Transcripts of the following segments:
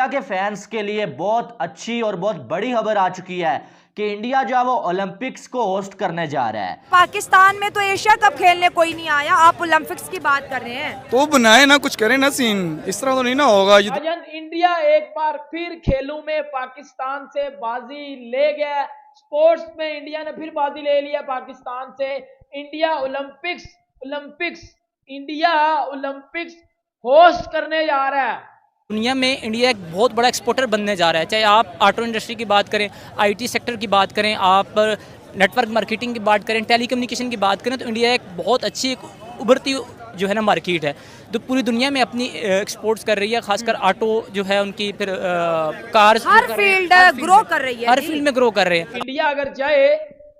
India के fans के लिए बहुत अच्छी और बहुत बड़ी खबर आ चुकी है कि इंडिया जो है वो ओलंपिक्स को होस्ट करने जा रहा है। पाकिस्तान में तो एशिया कप खेलने कोई नहीं आया, आप ओलंपिक्स की बात कर रहे हैं। तो बनाए ना, कुछ करें ना, सीन इस तरह तो नहीं ना होगा। इंडिया एक बार फिर खेलों में पाकिस्तान से बाजी ले गया। स्पोर्ट्स में इंडिया ने फिर बाजी ले लिया पाकिस्तान से। इंडिया ओलंपिक्स होस्ट करने जा रहा है। दुनिया में इंडिया एक बहुत बड़ा एक्सपोर्टर बनने जा रहा है। चाहे आप ऑटो इंडस्ट्री की बात करें, आईटी सेक्टर की बात करें, आप नेटवर्क मार्केटिंग की बात करें, टेलीकम्युनिकेशन की बात करें, तो इंडिया एक बहुत अच्छी उभरती जो है ना मार्केट है, जो पूरी दुनिया में अपनी एक्सपोर्ट्स कर रही है। खासकर ऑटो जो है उनकी, फिर कार्स, हर फील्ड ग्रो कर रही है, हर फील्ड में ग्रो कर रहे हैं। इंडिया अगर चाहे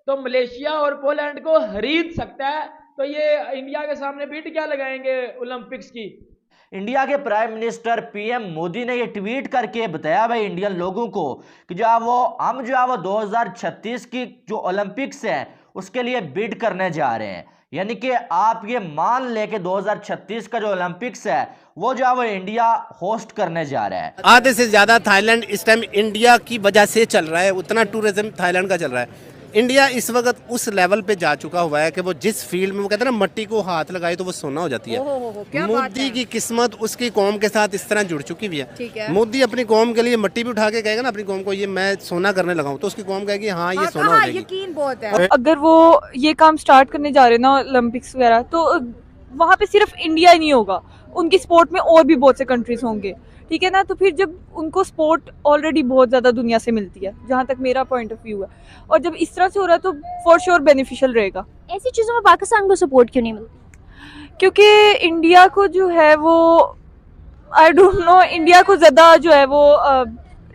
तो मलेशिया और पोलैंड को खरीद सकता है। तो ये इंडिया के सामने बीट क्या लगाएंगे ओलंपिक्स की। इंडिया के प्राइम मिनिस्टर पीएम मोदी ने ये ट्वीट करके बताया भाई इंडियन लोगों को कि जो हम 2036 की जो ओलंपिक्स है उसके लिए बिड करने जा रहे हैं। यानी कि आप ये मान ले कि 2036 का जो ओलंपिक्स है वो वो इंडिया होस्ट करने जा रहा है। आधे से ज्यादा थाईलैंड इस टाइम इंडिया की वजह से चल रहा है, उतना टूरिज्म थाईलैंड का चल रहा है। इंडिया इस वक्त उस लेवल पे जा चुका हुआ है कि वो जिस फील्ड में, वो कहते हैं ना, मट्टी को हाथ लगाए तो वो सोना हो जाती है। मोदी की किस्मत उसकी कौम के साथ इस तरह जुड़ चुकी हुई है। मोदी अपनी कौम के लिए मट्टी भी उठा के कहेगा ना अपनी कौम को, ये मैं सोना करने लगा हूँ, तो उसकी कौम कहेगी हाँ ये सोना हो जाएगी। यकीन बहुत है। अगर वो ये काम स्टार्ट करने जा रहे हैं ना ओलंपिक्स वगैरह, तो वहाँ पे सिर्फ इंडिया ही नहीं होगा, उनकी स्पोर्ट में और भी बहुत से कंट्रीज होंगे, ठीक है ना। तो फिर जब उनको स्पोर्ट ऑलरेडी बहुत ज़्यादा दुनिया से मिलती है, जहाँ तक मेरा पॉइंट ऑफ व्यू है, और जब इस तरह से हो रहा है तो फॉर श्योर बेनिफिशियल रहेगा। ऐसी चीज़ों में पाकिस्तान को सपोर्ट क्यों नहीं मिलती? क्योंकि इंडिया को जो है वो, आई डोंट नो, इंडिया को ज़्यादा जो है वो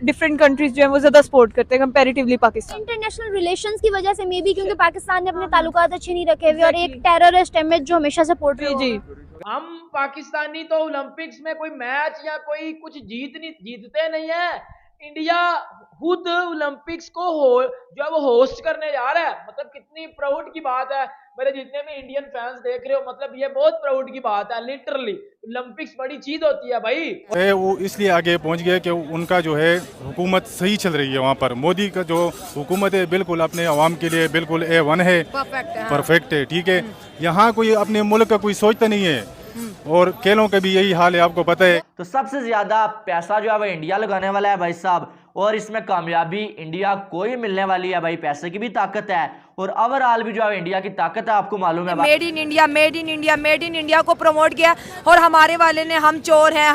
डिफरेंट कंट्रीज जो है वो ज़्यादा सपोर्ट करते हैं कंपैरेटिवली पाकिस्तान। इंटरनेशनल रिलेशंस की वजह से मे बी, क्योंकि पाकिस्तान ने अपने ताल्लुकात अच्छे नहीं रखे हुए और एक टेररिस्ट इमेज जो हमेशा सपोर्ट जी। हम पाकिस्तानी तो ओलंपिक्स में कोई मैच या कोई कुछ जीतते नहीं है। इंडिया खुद ओलंपिक्स को वो होस्ट करने जा रहा है। मतलब कितनी प्राउड की बात है। मेरे जितने भी इंडियन फैंस देख रहे हो, मतलब ये बहुत प्राउड की बात है। लिटरली ओलंपिक्स बड़ी चीज होती है भाई। वो इसलिए आगे पहुंच गया कि उनका जो है हुकूमत सही चल रही है। वहाँ पर मोदी का जो हुकूमत है बिल्कुल अपने अवाम के लिए बिल्कुल A1 है, परफेक्ट है, ठीक है। यहाँ कोई अपने मुल्क का कोई सोचता नहीं है, और खेलों का भी यही हाल है, आपको पता है। तो सबसे ज्यादा पैसा जो है वो इंडिया लगाने वाला है भाई साहब, और इसमें कामयाबी इंडिया को ही मिलने वाली है भाई। पैसे की भी ताकत है और ओवरऑल भी जो है इंडिया की ताकत है, आपको मालूम है। मेड इन इंडिया को प्रमोट किया, और हमारे वाले ने हम चोर हैं,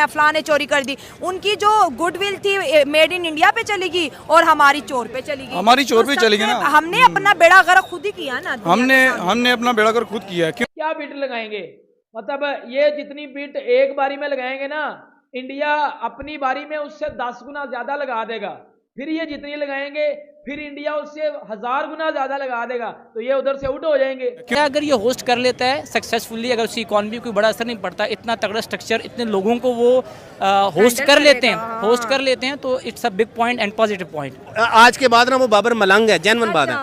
फलां ने चोरी कर दी। उनकी जो गुडविल थी मेड इन इंडिया पे चलेगी और हमारी चोर पे चली गई। हमारी चोर पे चली गई ना। हमने अपना बेड़ा गर्क खुद ही किया ना। हमने अपना बेड़ा गर्क खुद किया। क्या बिट लगाएंगे? मतलब ये जितनी बिट एक बारी में लगाएंगे ना, इंडिया अपनी बारी में उससे 10 गुना ज्यादा लगा देगा। फिर ये जितनी लगाएंगे फिर इंडिया उससे 1000 गुना ज्यादा लगा देगा, तो ये उधर से आउट हो जाएंगे। क्या अगर ये होस्ट कर लेता है सक्सेसफुली, अगर उसकी इकॉनमी कोई बड़ा असर नहीं पड़ता, इतना तगड़ा स्ट्रक्चर, इतने लोगों को वो होस्ट कर लेते हैं, तो it's a big point and positive point. आज के बाद ना वो बाबर मलंग है, जेन्युइन बात है।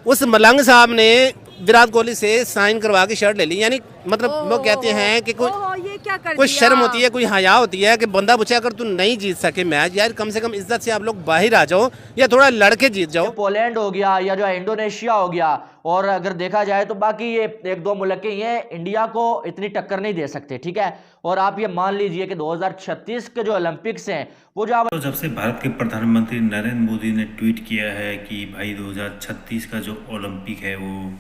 उस मलंग साहब ने विराट कोहली से साइन करवा के शर्ट ले ली। यानी मतलब वो कहते हैं कि कोई शर्म होती है, कोई हया होती है कि बंदा पूछे अगर तू नहीं जीत सके मैच, यार कम से कम इज्जत से आप लोग बाहर आ जाओ या थोड़ा लड़के जीत जाओ। पोलैंड हो गया या जो इंडोनेशिया हो गया, और अगर देखा जाए तो बाकी ये 1-2 मुल्क ये इंडिया को इतनी टक्कर नहीं दे सकते, ठीक है। और आप ये मान लीजिए कि 2036 के जो ओलंपिक्स हैं वो तो जब से भारत के प्रधानमंत्री नरेंद्र मोदी ने ट्वीट किया है कि भाई 2036 का जो ओलंपिक है वो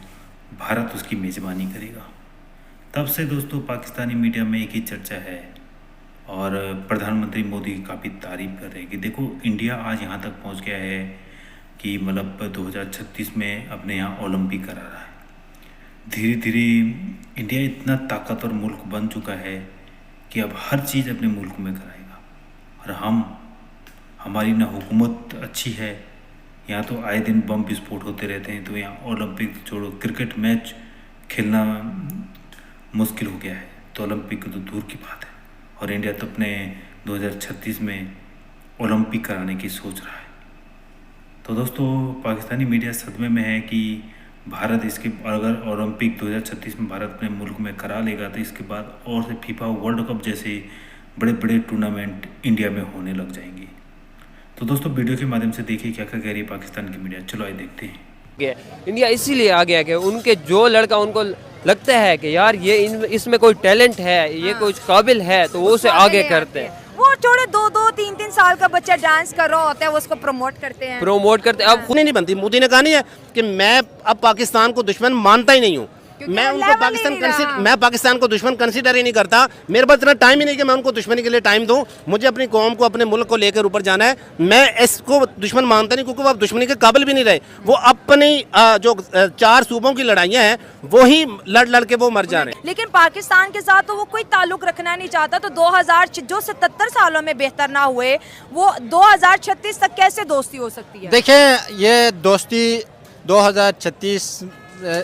भारत उसकी मेज़बानी करेगा, तब से दोस्तों पाकिस्तानी मीडिया में एक ही चर्चा है, और प्रधानमंत्री मोदी की काफ़ी तारीफ कर रहे हैं कि देखो इंडिया आज यहाँ तक पहुँच गया है कि मतलब 2036 में अपने यहाँ ओलंपिक करा रहा है। धीरे धीरे इंडिया इतना ताकतवर मुल्क बन चुका है कि अब हर चीज़ अपने मुल्क में कराएगा। और हमारी ना हुकूमत अच्छी है, यहाँ तो आए दिन बम विस्फोट होते रहते हैं, तो यहाँ ओलंपिक छोड़ो, क्रिकेट मैच खेलना मुश्किल हो गया है, तो ओलंपिक तो दूर की बात है। और इंडिया तो अपने 2036 में ओलंपिक कराने की सोच रहा है। तो दोस्तों पाकिस्तानी मीडिया सदमे में है कि भारत इसके, अगर ओलंपिक 2036 में भारत अपने मुल्क में करा लेगा तो इसके बाद और से फीफा वर्ल्ड कप जैसे बड़े बड़े टूर्नामेंट इंडिया में होने लग जाएंगे। तो दोस्तों वीडियो के माध्यम से देखिए क्या क्या कह रही है पाकिस्तान की मीडिया। चलो आइए देखते हैं। इंडिया इसीलिए आ गया कि उनके जो लड़का उनको लगता है कि यार ये इसमें कोई टैलेंट है, ये कुछ काबिल है, तो वो उसे आगे करते हैं। वो छोड़े 2-3 साल का बच्चा डांस कर रहा होता है, वो उसको प्रमोट करते हैं। अब खुद नहीं बनती। मोदी ने कहा नहीं है कि मैं अब पाकिस्तान को दुश्मन मानता ही नहीं हूँ, मैं उनको पाकिस्तान को दुश्मन कंसीडर ही नहीं करता। मेरे पास इतना टाइम ही नहीं कि मैं उनको दुश्मनी के लिए टाइम दूं। मुझे अपनी कौम को, अपने मुल्क को लेकर ऊपर जाना है। मैं इसको दुश्मन मानता नहीं, क्योंकि वो अब दुश्मनी के काबिल भी नहीं रहे। वो अपनी जो 4 सूबों की लड़ाइयाँ हैं वो ही लड़ के वो मर जा रहे हैं। लेकिन पाकिस्तान के साथ तो वो कोई ताल्लुक रखना नहीं चाहता। तो 2000 जो 77 सालों में बेहतर ना हुए, वो 2036 तक कैसे दोस्ती हो सकती है? देखें, ये दोस्ती 2036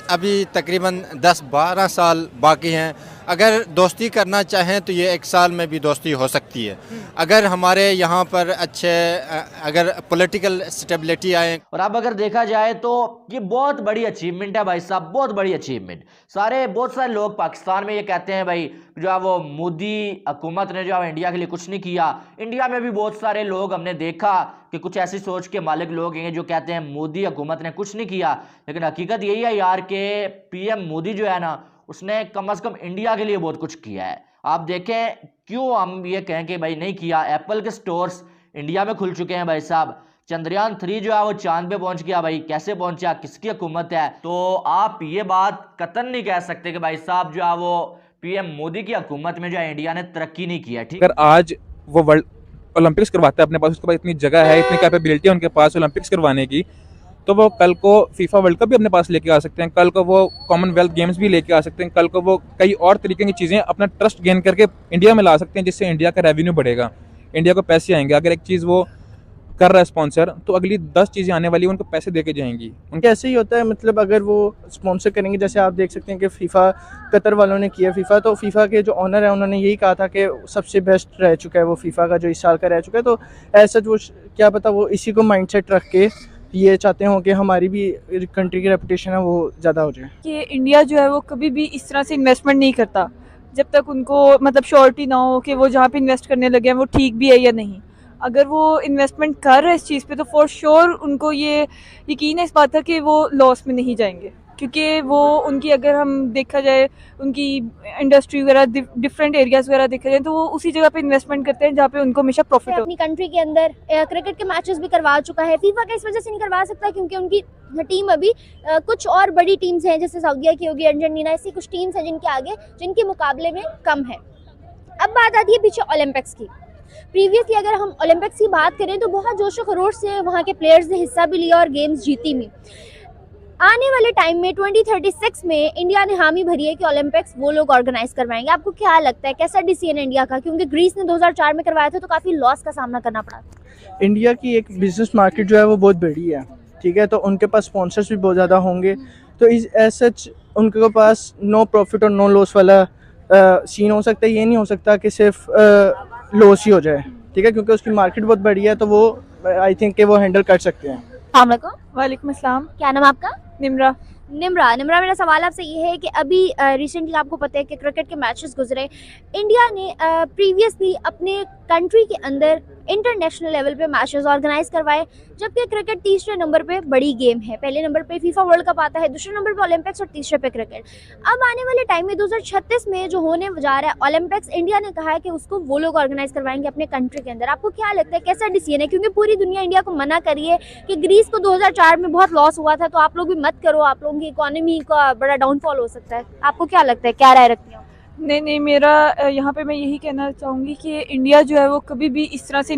अभी तकरीबन 10-12 साल बाकी हैं। अगर दोस्ती करना चाहें तो ये 1 साल में भी दोस्ती हो सकती है, अगर हमारे यहाँ पर अगर पॉलिटिकल स्टेबिलिटी आए। और अब अगर देखा जाए तो ये बहुत बड़ी अचीवमेंट है भाई साहब, बहुत बड़ी अचीवमेंट। बहुत सारे लोग पाकिस्तान में ये कहते हैं भाई जो है वो मोदी हुकूमत ने जो है इंडिया के लिए कुछ नहीं किया। इंडिया में भी बहुत सारे लोग हमने देखा कि कुछ ऐसी सोच के मालिक लोग हैं जो कहते हैं मोदी हुकूमत ने कुछ नहीं किया। लेकिन हकीकत यही है यार कि पीएम मोदी जो है ना, उसने कम से कम इंडिया के लिए बहुत कुछ किया है। आप देखें, क्यों हम ये कहें कि भाई नहीं किया। एप्पल के स्टोर्स इंडिया में खुल चुके हैं भाई साहब। चंद्रयान 3 जो है वो चांद पे पहुंच गया भाई। कैसे पहुंचा, किसकी हुकूमत है? तो आप ये बात कतन नहीं कह सकते कि भाई साहब जो है वो पीएम मोदी की हुकूमत में जो है इंडिया ने तरक्की नहीं की है। ठीक, अगर आज वो वर्ल्ड ओलंपिक्स करवाता है अपने पास, उसके पास इतनी जगह है, इतनी कैपेबिलिटी है उनके पास ओलंपिक्स करवाने की, तो वो कल को फीफा वर्ल्ड कप भी अपने पास लेके आ सकते हैं, कल को वो कॉमनवेल्थ गेम्स भी लेके आ सकते हैं, कल को वो कई और तरीके की चीज़ें अपना ट्रस्ट गेन करके इंडिया में ला सकते हैं, जिससे इंडिया का रेवेन्यू बढ़ेगा, इंडिया को पैसे आएंगे। अगर एक चीज़ वो कर रहा है स्पॉन्सर, तो अगली 10 चीज़ें आने वाली उनको पैसे दे के जाएंगी। उनके ऐसे ही होता है, मतलब अगर वो स्पॉन्सर करेंगे, जैसे आप देख सकते हैं कि फ़ीफ़ा कतर वालों ने किया। फ़ीफ़ा तो फ़ीफ़ा के जो ऑनर है उन्होंने यही कहा था कि सबसे बेस्ट रह चुका है वो फ़ीफ़ा का जो इस साल का रह चुका है। तो ऐसा वो क्या पता वो इसी को माइंडसेट रख के ये चाहते हो कि हमारी भी कंट्री की रेपुटेशन है वो ज़्यादा हो जाए। कि इंडिया जो है वो कभी भी इस तरह से इन्वेस्टमेंट नहीं करता जब तक उनको मतलब श्योरिटी ना हो कि वो जहाँ पे इन्वेस्ट करने लगे हैं वो ठीक भी है या नहीं। अगर वो इन्वेस्टमेंट कर रहे हैं इस चीज़ पे, तो फॉर श्योर उनको ये यकीन है इस बात का कि वो लॉस में नहीं जाएंगे, क्योंकि वो उनकी अगर हम देखा जाए उनकी इंडस्ट्री वगैरह डिफरेंट एरियाज़ वगैरह देखा जाए तो वो उसी जगह पे इन्वेस्टमेंट करते हैं जहाँ पे उनको हमेशा प्रॉफिट हो। अपनी कंट्री के अंदर क्रिकेट के मैचेस भी करवा चुका है। फीफा का इस वजह से नहीं करवा सकता क्योंकि उनकी टीम अभी कुछ और बड़ी टीम्स हैं, जैसे सऊदीया की होगी, अर्जेंटीना, ऐसी कुछ टीम्स हैं जिनके आगे जिनके मुकाबले में कम है। अब बात आती है पीछे ओलंपिक्स की। प्रीवियसली अगर हम ओलंपिक्स की बात करें तो बहुत जोशो खरोश से वहाँ के प्लेयर्स ने हिस्सा भी लिया और गेम्स जीती भी। आने वाले टाइम में 2036 में इंडिया ने हामी भरी है कि ओलंपिक्स वो लोग ऑर्गेनाइज करवाएंगे। आपको क्या लगता है कैसा डिसीजन इंडिया का? क्योंकि ग्रीस ने 2004 में करवाया था तो काफ़ी लॉस का सामना करना पड़ा था। इंडिया की एक बिजनेस मार्केट जो है वो बहुत बड़ी है, ठीक है, तो उनके पास स्पॉन्सर्स भी बहुत ज़्यादा होंगे। तो इस एज सच उनके पास नो प्रॉफिट और नो लॉस वाला सीन हो सकता है। ये नहीं हो सकता कि सिर्फ लॉस ही हो जाए, ठीक है, क्योंकि उसकी मार्केट बहुत बड़ी है तो वो आई थिंक कि वो हैंडल कर सकते हैं। वालेकुम अस्सलाम, क्या नाम आपका? निम्रा, मेरा सवाल आपसे ये है कि अभी रिसेंटली आपको पता है कि क्रिकेट के मैचेस गुजरे। इंडिया ने प्रीवियसली अपने कंट्री के अंदर इंटरनेशनल लेवल पे मैचेस ऑर्गेनाइज करवाए, जबकि क्रिकेट तीसरे नंबर पे बड़ी गेम है। पहले नंबर पे फीफा वर्ल्ड कप आता है, दूसरे नंबर पे ओलंपिक्स और तीसरे पे क्रिकेट। अब आने वाले टाइम में 2036 में जो होने जा रहा है ओलंपिक्स, इंडिया ने कहा है कि उसको वो लोग ऑर्गेनाइज करवाएंगे अपने कंट्री के अंदर। आपको क्या लगता है कैसा डिसीजन है? क्योंकि पूरी दुनिया इंडिया को मना करी है कि ग्रीस को 2004 में बहुत लॉस हुआ था, तो आप लोग भी मत करो, आप लोगों की इकोनॉमी का बड़ा डाउनफॉल हो सकता है। आपको क्या लगता है, क्या राय रखती हो? नहीं, मेरा यहाँ पे मैं यही कहना चाहूँगी कि इंडिया जो है वो कभी भी इस तरह से